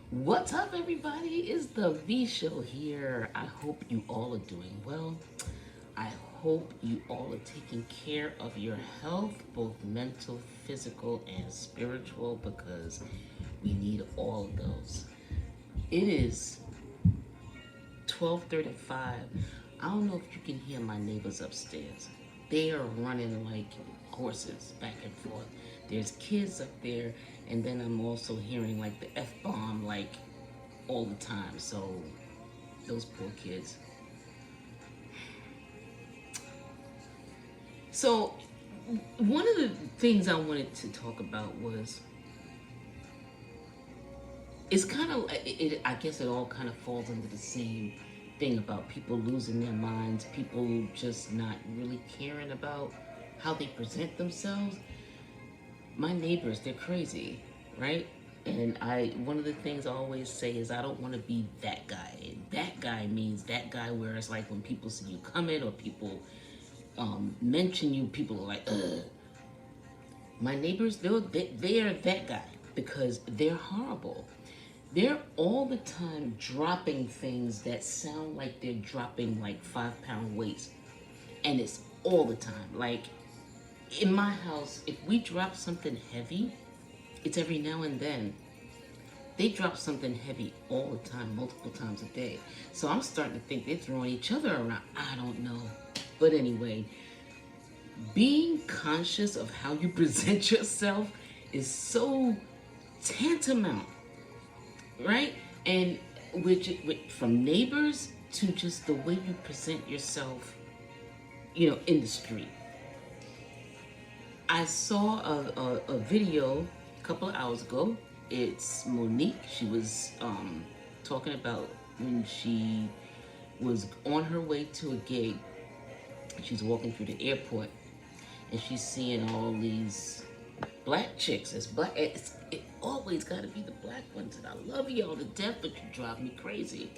What's up, everybody? It's the V Show here. I hope you all are doing well. I hope you all are taking care of your health, both mental, physical, and spiritual, because we need all of those. It is 12:35. I don't know if you can hear my neighbors upstairs. They are running like horses back and forth. There's kids up there, and then I'm also hearing like the F bomb like all the time. So those poor kids. So one of the things I wanted to talk about was it's kind of I guess it all kind of falls under the same thing about people losing their minds, people just not really caring about how they present themselves. My neighbors, they're crazy, right? And one of the things I always say is I don't want to be that guy. And that guy means that guy where it's like when people see you coming or people mention you, people are like, ugh. My neighbors, they are that guy because they're horrible. They're all the time dropping things that sound like they're dropping like 5-pound weights. And it's all the time. Like in my house, if we drop something heavy, it's every now and then. They drop something heavy all the time, multiple times a day. So I'm starting to think they're throwing each other around. I don't know. But anyway, being conscious of how you present yourself is so tantamount, right? And from neighbors to just the way you present yourself, in the street. I saw a video a couple of hours ago. It's Monique. She was talking about when she was on her way to a gig. She's walking through the airport, and she's seeing all these black chicks. It always got to be the black ones. And I love y'all to death, but you drive me crazy.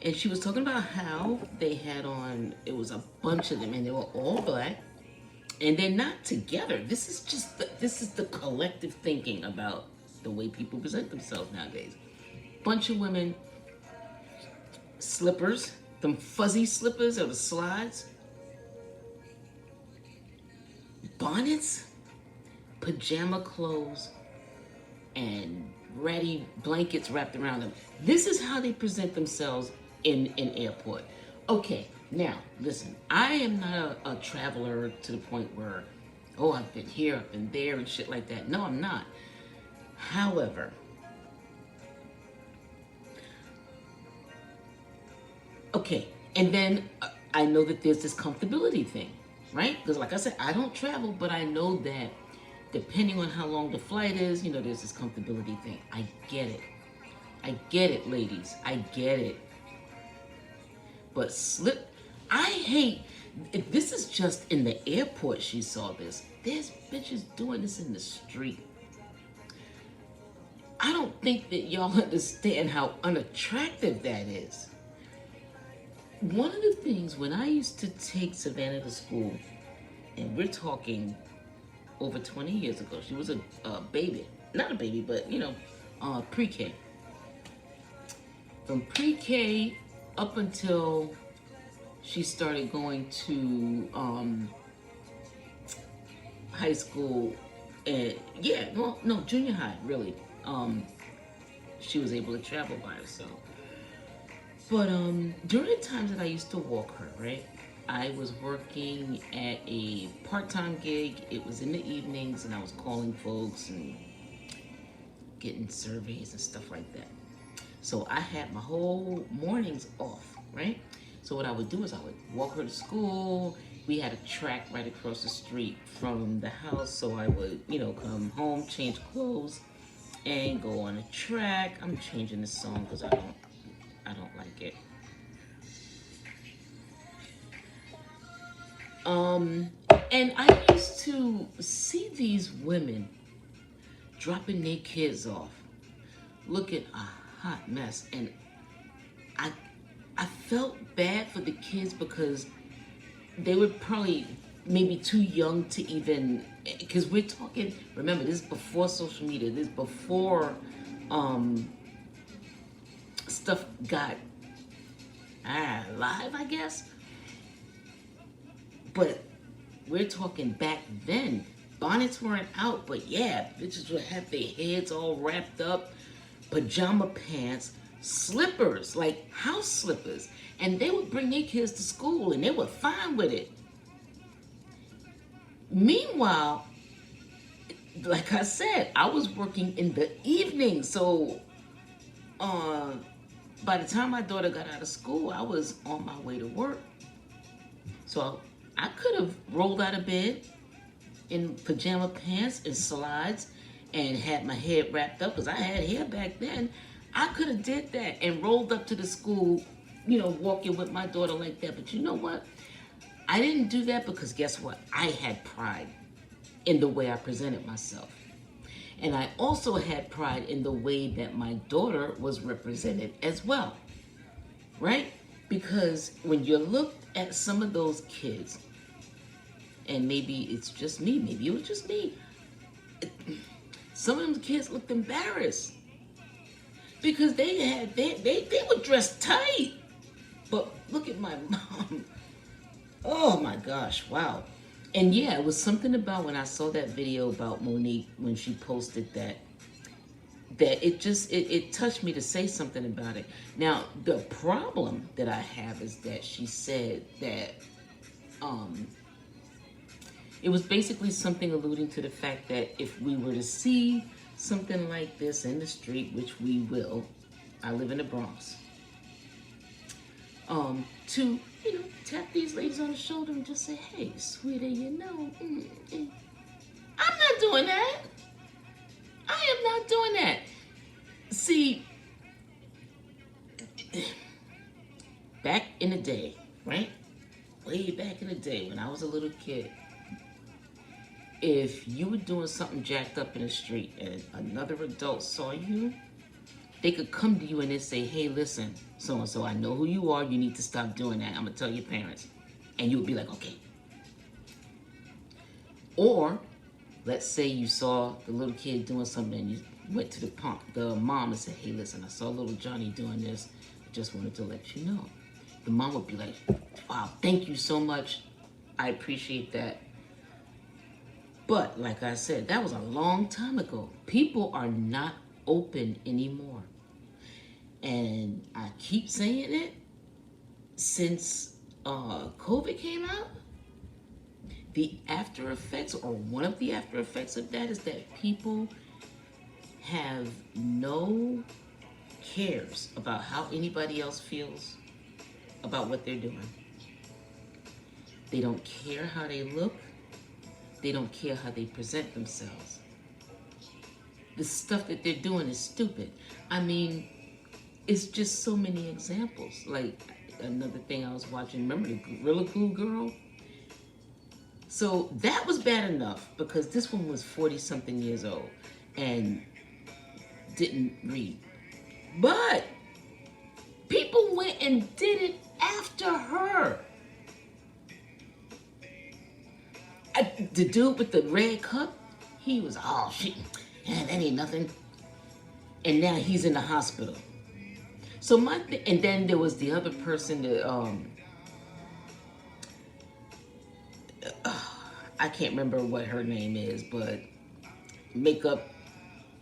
And she was talking about how they had on, it was a bunch of them, and they were all black. And they're not together. This is the collective thinking about the way people present themselves nowadays. Bunch of women, slippers, them fuzzy slippers or the slides, bonnets, pajama clothes, and ratty blankets wrapped around them. This is how they present themselves in an airport. Okay, now listen, I am not a traveler to the point where, oh, I've been here, I've been there, and shit like that. No, I'm not. However, okay, and then I know that there's this comfortability thing, right? Because like I said, I don't travel, but I know that depending on how long the flight is, there's this comfortability thing. I get it. I get it, ladies. I get it. But I hate, if this is just in the airport she saw this. There's bitches doing this in the street. I don't think that y'all understand how unattractive that is. One of the things, when I used to take Savannah to school, and we're talking over 20 years ago, she was a baby. Not a baby, but, pre-K. From pre-K up until she started going to high school, and junior high, really. She was able to travel by herself. But during the times that I used to walk her, right, I was working at a part-time gig. It was in the evenings, and I was calling folks and getting surveys and stuff like that. So I had my whole mornings off, right? So what I would do is I would walk her to school. We had a track right across the street from the house. So I would, come home, change clothes, and go on a track. I'm changing the song because I don't like it. And I used to see these women dropping their kids off, looking a hot mess, and I felt bad for the kids because they were probably maybe too young to even, because we're talking, remember, this is before social media, this is before stuff got live, I guess. But we're talking back then. Bonnets weren't out, but yeah, bitches would have their heads all wrapped up, pajama pants, slippers, like house slippers. And they would bring their kids to school and they were fine with it. Meanwhile, like I said, I was working in the evening. So by the time my daughter got out of school, I was on my way to work. So I could have rolled out of bed in pajama pants and slides and had my head wrapped up, because I had hair back then. I could have did that and rolled up to the school, walking with my daughter like that. But you know what? I didn't do that because guess what? I had pride in the way I presented myself. And I also had pride in the way that my daughter was represented as well, right? Because when you look at some of those kids, and maybe it's just me, maybe it was just me, some of them kids looked embarrassed because they were dressed tight. But look at my mom. Oh my gosh, wow. And yeah, it was something about when I saw that video about Monique, when she posted that it touched me to say something about it. Now, the problem that I have is that she said that it was basically something alluding to the fact that if we were to see something like this in the street, which we will, I live in the Bronx, to tap these ladies on the shoulder and just say, hey, sweetie, I'm not doing that. I am not doing that. See, back in the day, right? Way back in the day when I was a little kid, if you were doing something jacked up in the street and another adult saw you, they could come to you and they say, hey, listen, so-and-so, I know who you are. You need to stop doing that. I'm going to tell your parents. And you would be like, okay. Or let's say you saw the little kid doing something and you went to the mom and said, hey, listen, I saw little Johnny doing this. I just wanted to let you know. The mom would be like, wow, thank you so much. I appreciate that. But like I said, that was a long time ago. People are not open anymore. And I keep saying it since COVID came out. The after effects, or one of the after effects of that, is that people have no cares about how anybody else feels about what they're doing. They don't care how they look. They don't care how they present themselves. The stuff that they're doing is stupid. I mean, it's just so many examples. Like another thing I was watching, remember the Gorilla Glue girl? So that was bad enough because this one was 40-something years old and didn't read. But people went and did it after her. The dude with the red cup, he was, oh shit, that ain't nothing. And now he's in the hospital. So and then there was the other person that, I can't remember what her name is, but makeup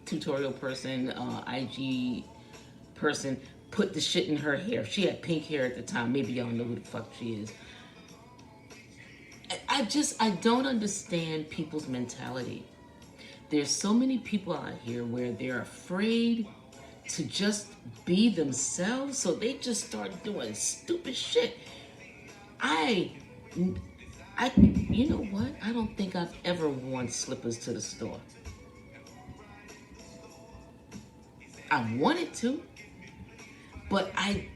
tutorial person, IG person, put the shit in her hair. She had pink hair at the time. Maybe y'all know who the fuck she is. I don't understand people's mentality. There's so many people out here where they're afraid to just be themselves, so they just start doing stupid shit. You know what? I don't think I've ever worn slippers to the store. I wanted to, but I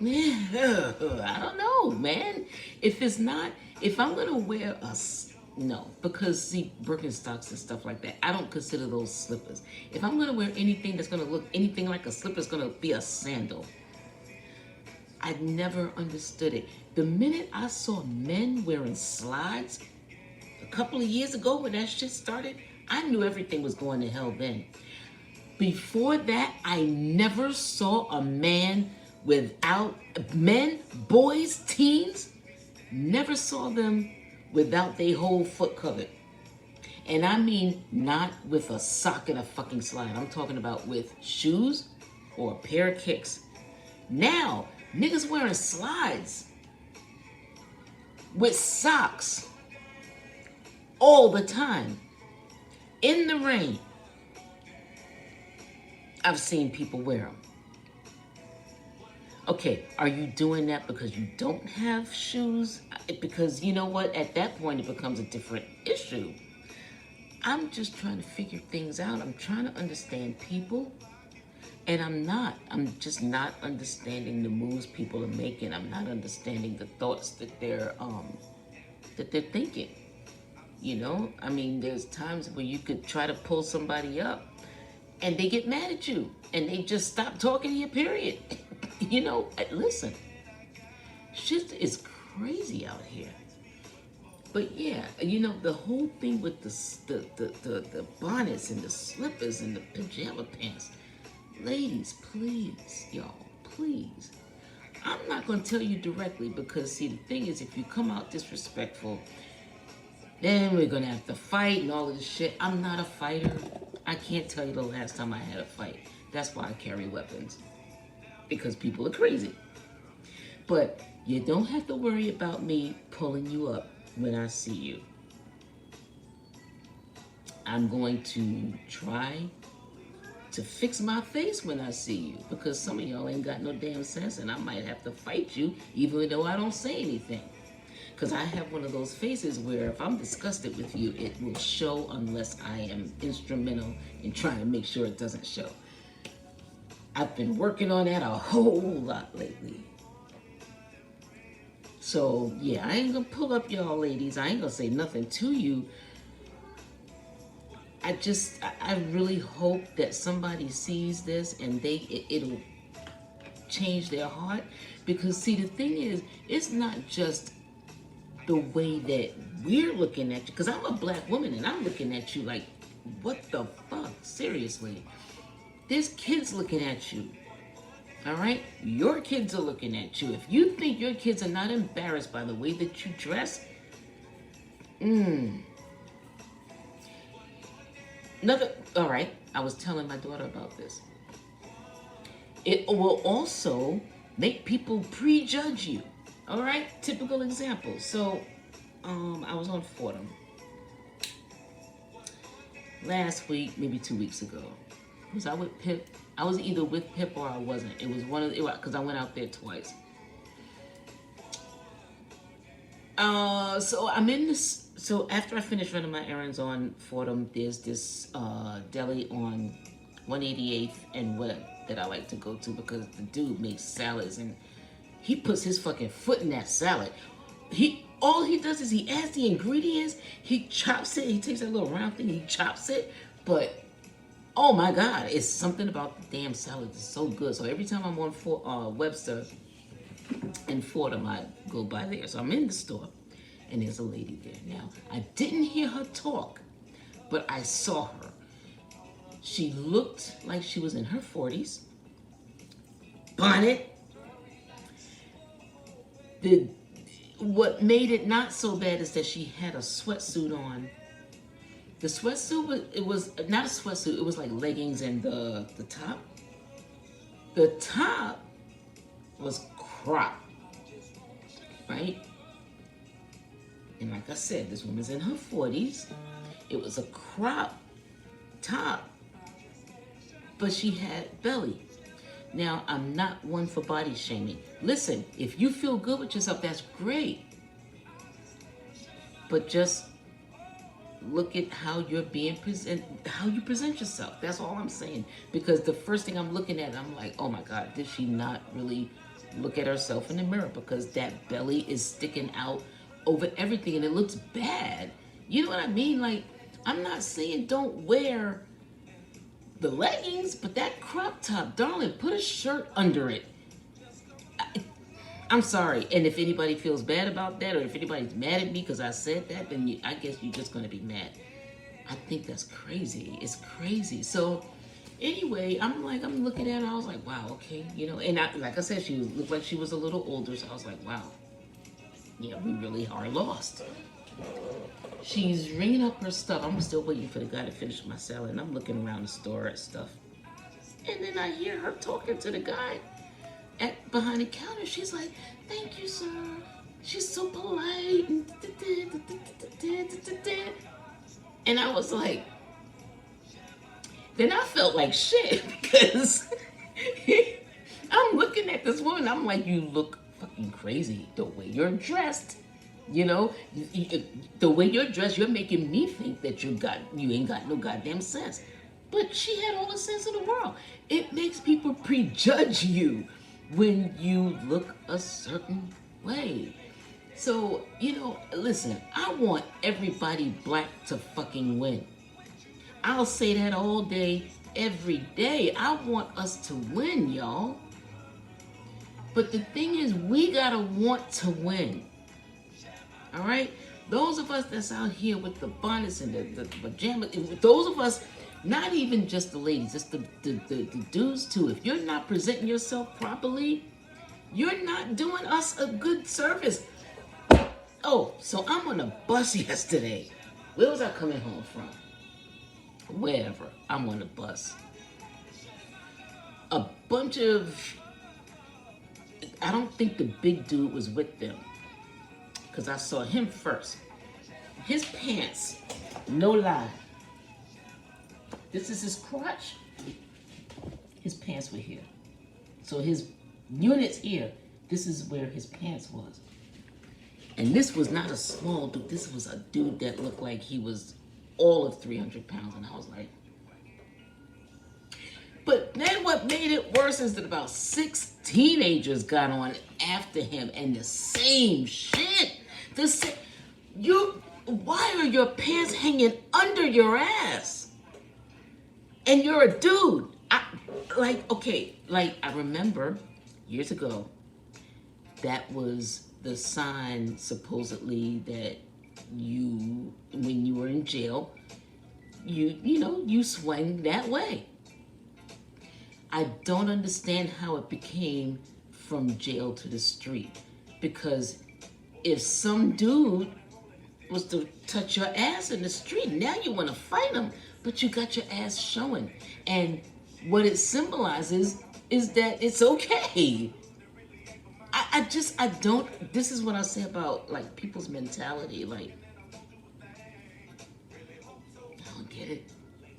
don't know, man. If I'm gonna wear no, because see, Birkenstocks and stuff like that, I don't consider those slippers. If I'm gonna wear anything that's gonna look anything like a slipper, it's gonna be a sandal. I never understood it. The minute I saw men wearing slides a couple of years ago when that shit started, I knew everything was going to hell then. Before that, I never saw a man without, men, boys, teens, never saw them without their whole foot covered. And I mean not with a sock and a fucking slide. I'm talking about with shoes or a pair of kicks. Now, niggas wearing slides with socks all the time in the rain. I've seen people wear them. Okay, are you doing that because you don't have shoes? Because you know what? At that point, it becomes a different issue. I'm just trying to figure things out. I'm trying to understand people. And I'm just not understanding the moves people are making. I'm not understanding the thoughts that they're thinking. You know? I mean, there's times where you could try to pull somebody up and they get mad at you and they just stop talking to you, period. You know, listen, shit is crazy out here. But yeah, you know, the whole thing with the bonnets and the slippers and the pajama pants. Ladies, please, y'all, please. I'm not going to tell you directly because, see, the thing is, if you come out disrespectful, then we're going to have to fight and all of this shit. I'm not a fighter. I can't tell you the last time I had a fight. That's why I carry weapons. Because people are crazy. But you don't have to worry about me pulling you up when I see you. I'm going to try to fix my face when I see you, because some of y'all ain't got no damn sense and I might have to fight you even though I don't say anything. Because I have one of those faces where if I'm disgusted with you, it will show unless I am instrumental in trying to make sure it doesn't show. I've been working on that a whole lot lately. So yeah, I ain't gonna pull up y'all ladies. I ain't gonna say nothing to you. I really hope that somebody sees this and it'll change their heart. Because see, the thing is, it's not just the way that we're looking at you. Because I'm a black woman and I'm looking at you like, what the fuck? Seriously. There's kids looking at you. All right? Your kids are looking at you. If you think your kids are not embarrassed by the way that you dress, all right, I was telling my daughter about this. It will also make people prejudge you. All right, typical example. So, I was on Fordham last week, maybe 2 weeks ago. Was I with Pip? I was either with Pip or I wasn't. It was one of the, because I went out there twice. So I'm in this. So after I finished running my errands on Fordham, there's this deli on 188th and Webb that I like to go to because the dude makes salads and he puts his fucking foot in that salad. All he does is he adds the ingredients, he chops it, he takes that little round thing, he chops it, but oh my God, it's something about the damn salad that's so good. So every time I'm on Webster and Fordham, I go by there. So I'm in the store and there's a lady there. Now, I didn't hear her talk, but I saw her. She looked like she was in her 40s. Bonnet. What made it not so bad is that she had a sweatsuit on. The sweatsuit, it was not a sweatsuit, it was like leggings and the top. The top was crop, right? And like I said, this woman's in her 40s. It was a crop top, but she had belly. Now, I'm not one for body shaming. Listen, if you feel good with yourself, that's great. But just look at how you're being how you present yourself. That's all I'm saying. Because the first thing I'm looking at, I'm like, oh my God, did she not really look at herself in the mirror? Because that belly is sticking out over everything and it looks bad. You know what I mean? Like, I'm not saying don't wear the leggings, but that crop top, darling, put a shirt under it. I'm sorry, and if anybody feels bad about that, or if anybody's mad at me because I said that, then I guess you're just going to be mad. I think that's crazy. It's crazy. So Anyway, I'm looking at her. I was like, wow, okay, And like I said, looked like she was a little older. So I was like, wow, yeah, we really are lost. She's ringing up her stuff. I'm still waiting for the guy to finish my salad, and I'm looking around the store at stuff. And then I hear her talking to the guy behind the counter. She's like, "Thank you, sir." She's so polite. And I was like, then I felt like shit because I'm looking at this woman. I'm like, you look fucking crazy the way you're dressed. The way you're dressed, you're making me think that you ain't got no goddamn sense. But she had all the sense in the world. It makes people prejudge you when you look a certain way. So, listen, I want everybody black to fucking win. I'll say that all day, every day. I want us to win, y'all. But the thing is, we gotta want to win. All right? Those of us that's out here with the bonnets and the pajamas, those of us, not even just the ladies, it's the dudes too. If you're not presenting yourself properly, you're not doing us a good service. Oh, so I'm on a bus yesterday. Where was I coming home from? Wherever. I'm on a bus. A bunch of... I don't think the big dude was with them, because I saw him first. His pants, no lie. This is his crotch. His pants were here. So his units here, this is where his pants was. And this was not a small dude. This was a dude that looked like he was all of 300 pounds. And I was like... But then what made it worse is that about 6 teenagers got on after him and the same shit. Why are your pants hanging under your ass? And you're a dude. I remember years ago, that was the sign supposedly that when you were in jail, you swang that way. I don't understand how it became from jail to the street. Because if some dude was to touch your ass in the street, now you want to fight him, but you got your ass showing. And what it symbolizes is that it's okay. I don't, this is what I say about like people's mentality. Like, I don't get it.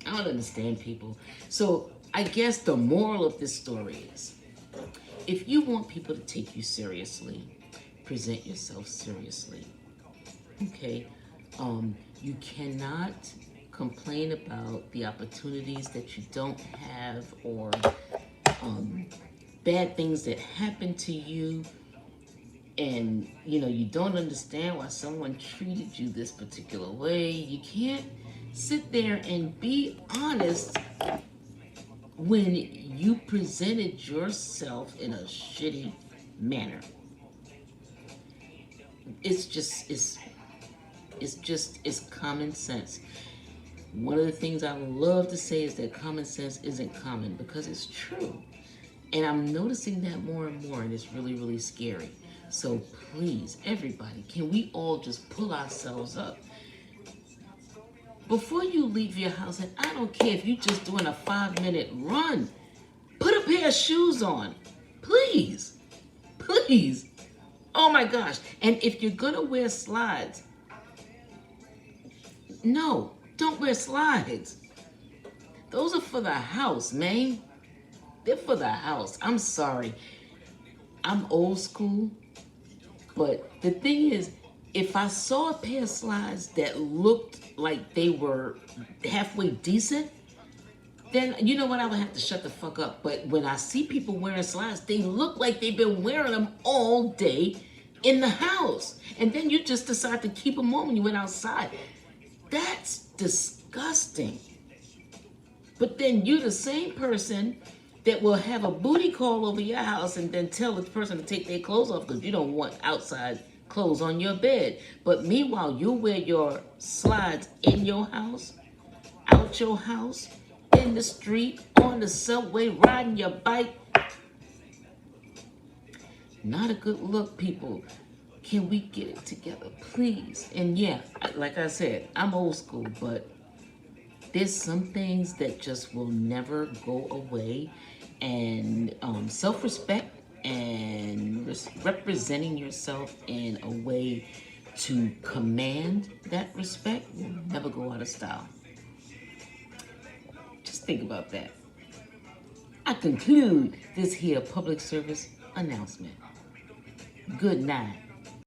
I don't understand people. So I guess the moral of this story is, if you want people to take you seriously, present yourself seriously. Okay? You cannot complain about the opportunities that you don't have, or bad things that happen to you, and you don't understand why someone treated you this particular way. You can't sit there and be honest when you presented yourself in a shitty manner. It's common sense. One of the things I love to say is that common sense isn't common, because it's true. And I'm noticing that more and more, and it's really, really scary. So please, everybody, can we all just pull ourselves up? Before you leave your house, and I don't care if you're just doing a 5-minute run, put a pair of shoes on. Please. Please. Oh my gosh. And if you're gonna wear slides, no, don't wear slides. Those are for the house, man. They're for the house. I'm sorry. I'm old school. But the thing is, if I saw a pair of slides that looked like they were halfway decent, then you know what? I would have to shut the fuck up. But when I see people wearing slides, they look like they've been wearing them all day in the house. And then you just decide to keep them on when you went outside. That's disgusting. But then you're the same person that will have a booty call over your house and then tell the person to take their clothes off because you don't want outside clothes on your bed. But meanwhile, you wear your slides in your house, out your house. in the street, on the subway, riding your bike. Not a good look, people. Can we get it together, please? And yeah, like I said, I'm old school, but there's some things that just will never go away. And self-respect and representing yourself in a way to command that respect will never go out of style. Just think about that. I conclude this here public service announcement. Good night.